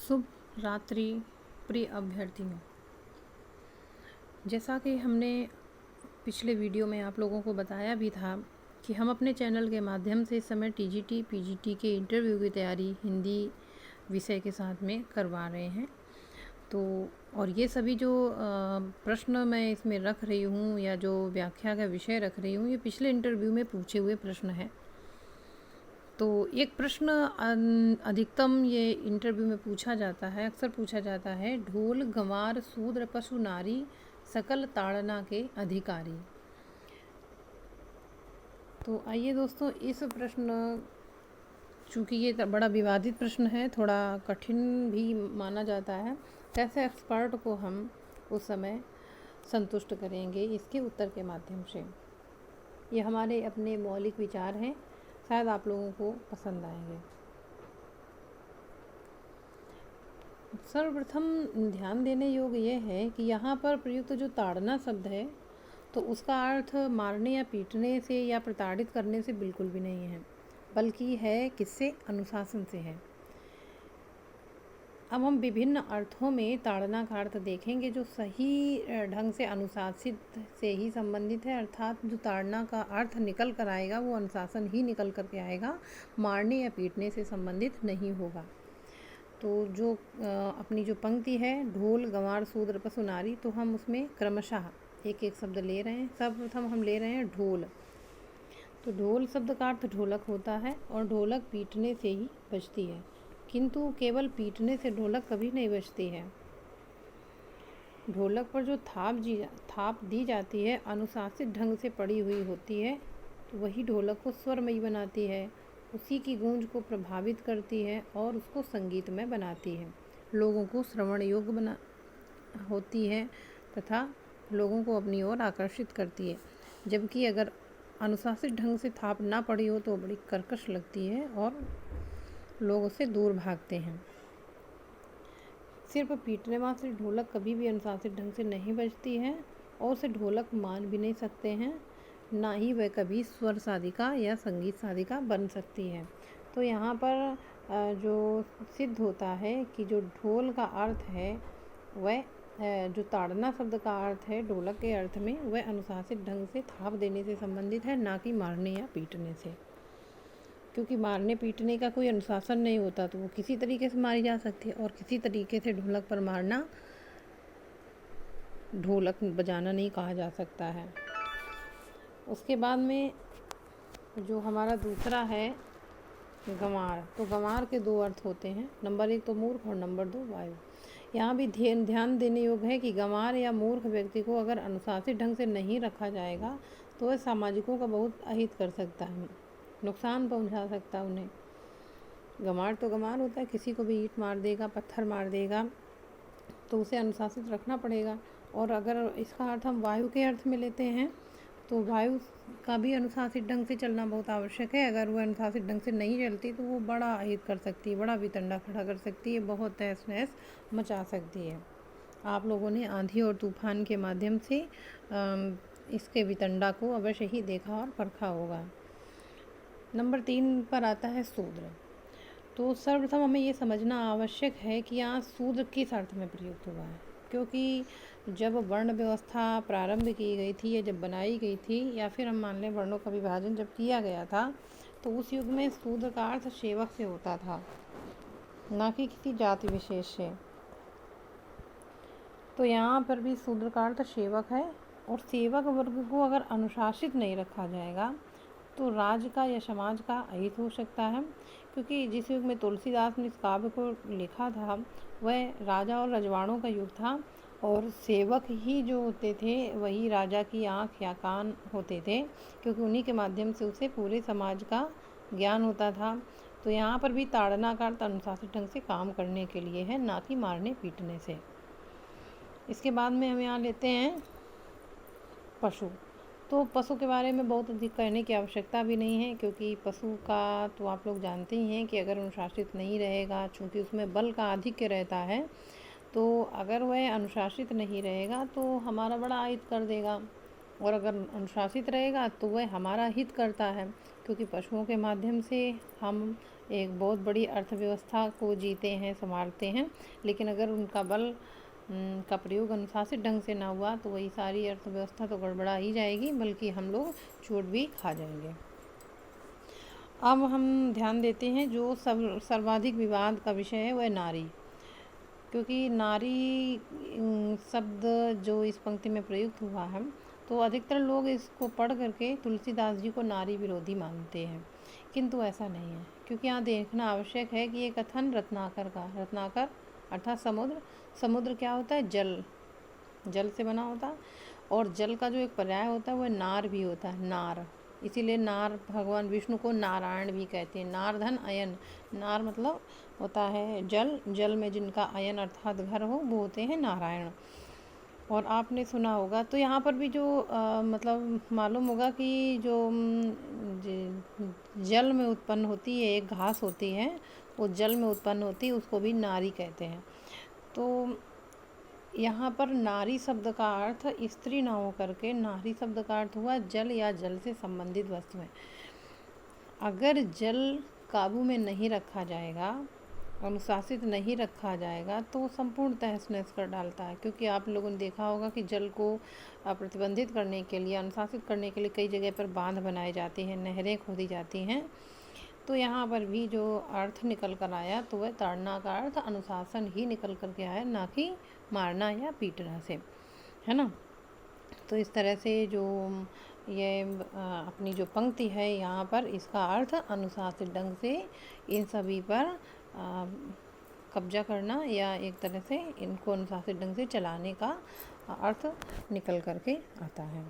शुभ रात्रि प्रिय अभ्यर्थियों। जैसा कि हमने पिछले वीडियो में आप लोगों को बताया भी था कि हम अपने चैनल के माध्यम से इस समय टीजीटी पीजीटी के इंटरव्यू की तैयारी हिंदी विषय के साथ में करवा रहे हैं। तो और ये सभी जो प्रश्न मैं इसमें रख रही हूँ या जो व्याख्या का विषय रख रही हूँ, ये पिछले इंटरव्यू में पूछे हुए प्रश्न हैं। तो एक प्रश्न अधिकतम ये इंटरव्यू में पूछा जाता है, अक्सर पूछा जाता है, ढोल गंवार शूद्र पशु नारी सकल ताड़ना के अधिकारी। तो आइए दोस्तों, इस प्रश्न, चूँकि ये बड़ा विवादित प्रश्न है, थोड़ा कठिन भी माना जाता है, कैसे एक्सपर्ट को हम उस समय संतुष्ट करेंगे इसके उत्तर के माध्यम से। ये हमारे अपने मौलिक विचार हैं, शायद आप लोगों को पसंद आएंगे। सर्वप्रथम ध्यान देने योग्य यह है कि यहाँ पर प्रयुक्त जो ताड़ना शब्द है, तो उसका अर्थ मारने या पीटने से या प्रताड़ित करने से बिल्कुल भी नहीं है, बल्कि है किससे? अनुशासन से है। अब हम विभिन्न अर्थों में ताड़ना का अर्थ देखेंगे, जो सही ढंग से अनुशासित से ही संबंधित है, अर्थात जो ताड़ना का अर्थ निकल कर आएगा वो अनुशासन ही निकल कर के आएगा, मारने या पीटने से संबंधित नहीं होगा। तो जो अपनी जो पंक्ति है, ढोल गंवार शूद्र पशु नारी, तो हम उसमें क्रमशः एक एक शब्द ले रहे हैं। सर्वप्रथम हम ले रहे हैं ढोल। तो ढोल शब्द का अर्थ ढोलक होता है और ढोलक पीटने से ही बजती है, किंतु केवल पीटने से ढोलक कभी नहीं बजती है। ढोलक पर जो थाप दी जाती है, अनुशासित ढंग से पड़ी हुई होती है, तो वही ढोलक को स्वरमयी बनाती है, उसी की गूंज को प्रभावित करती है और उसको संगीतमय बनाती है, लोगों को श्रवण योग्य होती है तथा लोगों को अपनी ओर आकर्षित करती है। जबकि अगर अनुशासित ढंग से थाप ना पड़ी हो तो बड़ी कर्कश लगती है और लोग उससे दूर भागते हैं। सिर्फ पीटने मात्र से ढोलक कभी भी अनुशासित ढंग से नहीं बजती है और उसे ढोलक मान भी नहीं सकते हैं, ना ही वह कभी स्वर साधिका या संगीत साधिका बन सकती है। तो यहाँ पर जो सिद्ध होता है कि जो ढोल का अर्थ है, वह जो ताड़ना शब्द का अर्थ है ढोलक के अर्थ में, वह अनुशासित ढंग से थाप देने से संबंधित है, ना कि मारने या पीटने से। क्योंकि मारने पीटने का कोई अनुशासन नहीं होता, तो वो किसी तरीके से मारी जा सकती है और किसी तरीके से ढोलक पर मारना, ढोलक बजाना नहीं कहा जा सकता है। उसके बाद में जो हमारा दूसरा है गंवार, तो गंवार के दो अर्थ होते हैं, नंबर 1 तो मूर्ख और नंबर 2 वायु। यहाँ भी ध्यान देने योग्य है कि गंवार या मूर्ख व्यक्ति को अगर अनुशासित ढंग से नहीं रखा जाएगा तो वह सामाजिकों का बहुत अहित कर सकता है, नुकसान पहुँचा सकता है उन्हें। गंवार तो गंवार होता है, किसी को भी ईंट मार देगा, पत्थर मार देगा, तो उसे अनुशासित रखना पड़ेगा। और अगर इसका अर्थ हम वायु के अर्थ में लेते हैं तो वायु का भी अनुशासित ढंग से चलना बहुत आवश्यक है। अगर वह अनुशासित ढंग से नहीं चलती तो वो बड़ा अहित कर सकती है, बड़ा वितंडा खड़ा कर सकती है, बहुत तहस नहस मचा सकती है। आप लोगों ने आंधी और तूफान के माध्यम से इसके वितंडा को अवश्य ही देखा और परखा होगा। नंबर 3 पर आता है शूद्र। तो सर्वप्रथम हमें ये समझना आवश्यक है कि यहाँ शूद्र किस अर्थ में प्रयुक्त हुआ है, क्योंकि जब वर्ण व्यवस्था प्रारंभ की गई थी या जब बनाई गई थी, या फिर हम मान लें वर्णों का विभाजन जब किया गया था, तो उस युग में शूद्र का अर्थ सेवक से होता था, ना कि किसी जाति विशेष से। तो यहाँ पर भी शूद्र का अर्थ सेवक है, और सेवक वर्ग को अगर अनुशासित नहीं रखा जाएगा तो राज्य का या समाज का अहित हो सकता है। क्योंकि जिस युग में तुलसीदास ने इस काव्य को लिखा था, वह राजा और रजवाड़ों का युग था, और सेवक ही जो होते थे वही राजा की आँख या कान होते थे, क्योंकि उन्हीं के माध्यम से उसे पूरे समाज का ज्ञान होता था। तो यहाँ पर भी ताड़ना का अर्थ अनुशासित ढंग से काम करने के लिए है, ना कि मारने पीटने से। इसके बाद में हम यहाँ लेते हैं पशु। तो पशु के बारे में बहुत अधिक कहने की आवश्यकता भी नहीं है, क्योंकि पशु का तो आप लोग जानते ही हैं कि अगर अनुशासित नहीं रहेगा, चूँकि उसमें बल का आधिक्य रहता है, तो अगर वह अनुशासित नहीं रहेगा तो हमारा बड़ा अहित कर देगा, और अगर अनुशासित रहेगा तो वह हमारा हित करता है, क्योंकि पशुओं के माध्यम से हम एक बहुत बड़ी अर्थव्यवस्था को जीते हैं, संभालते हैं, लेकिन अगर उनका बल का प्रयोग अनुशासित ढंग से ना हुआ तो वही सारी अर्थव्यवस्था तो गड़बड़ा ही जाएगी, बल्कि हम लोग चोट भी खा जाएंगे। अब हम ध्यान देते हैं जो सर्वाधिक विवाद का विषय है वह नारी, क्योंकि नारी शब्द जो इस पंक्ति में प्रयुक्त हुआ है तो अधिकतर लोग इसको पढ़ करके तुलसीदास जी को नारी विरोधी मानते हैं, किंतु ऐसा नहीं है। क्योंकि यहाँ देखना आवश्यक है कि ये कथन रत्नाकर का, रत्नाकर अर्थात समुद्र, समुद्र क्या होता है, जल, जल से बना होता है, और जल का जो एक पर्याय होता है वह नार भी होता है, नार। इसीलिए नार भगवान विष्णु को नारायण भी कहते हैं। नार धन अयन, नार मतलब होता है जल, जल में जिनका अयन अर्थात घर हो वो होते हैं नारायण। और आपने सुना होगा तो यहाँ पर भी जो मतलब मालूम होगा कि जो जल में उत्पन्न होती है एक घास होती है, वो जल में उत्पन्न होती है, उसको भी नारी कहते हैं। तो यहाँ पर नारी शब्द का अर्थ स्त्री ना हो करके नारी शब्द का अर्थ हुआ जल या जल से संबंधित वस्तुएं। अगर जल काबू में नहीं रखा जाएगा, अनुशासित नहीं रखा जाएगा तो संपूर्ण तहस नहस कर डालता है। क्योंकि आप लोगों ने देखा होगा कि जल को प्रतिबंधित करने के लिए, अनुशासित करने के लिए कई जगह पर बांध बनाए जाते हैं, नहरें खोदी जाती हैं। तो यहाँ पर भी जो अर्थ निकल कर आया तो वह ताड़ना का अर्थ अनुशासन ही निकल कर के आया, ना कि मारना या पीटना से, है ना। तो इस तरह से जो ये अपनी जो पंक्ति है यहाँ पर इसका अर्थ अनुशासित ढंग से इन सभी पर कब्जा करना या एक तरह से इनको अनुशासित ढंग से चलाने का अर्थ निकल करके आता है।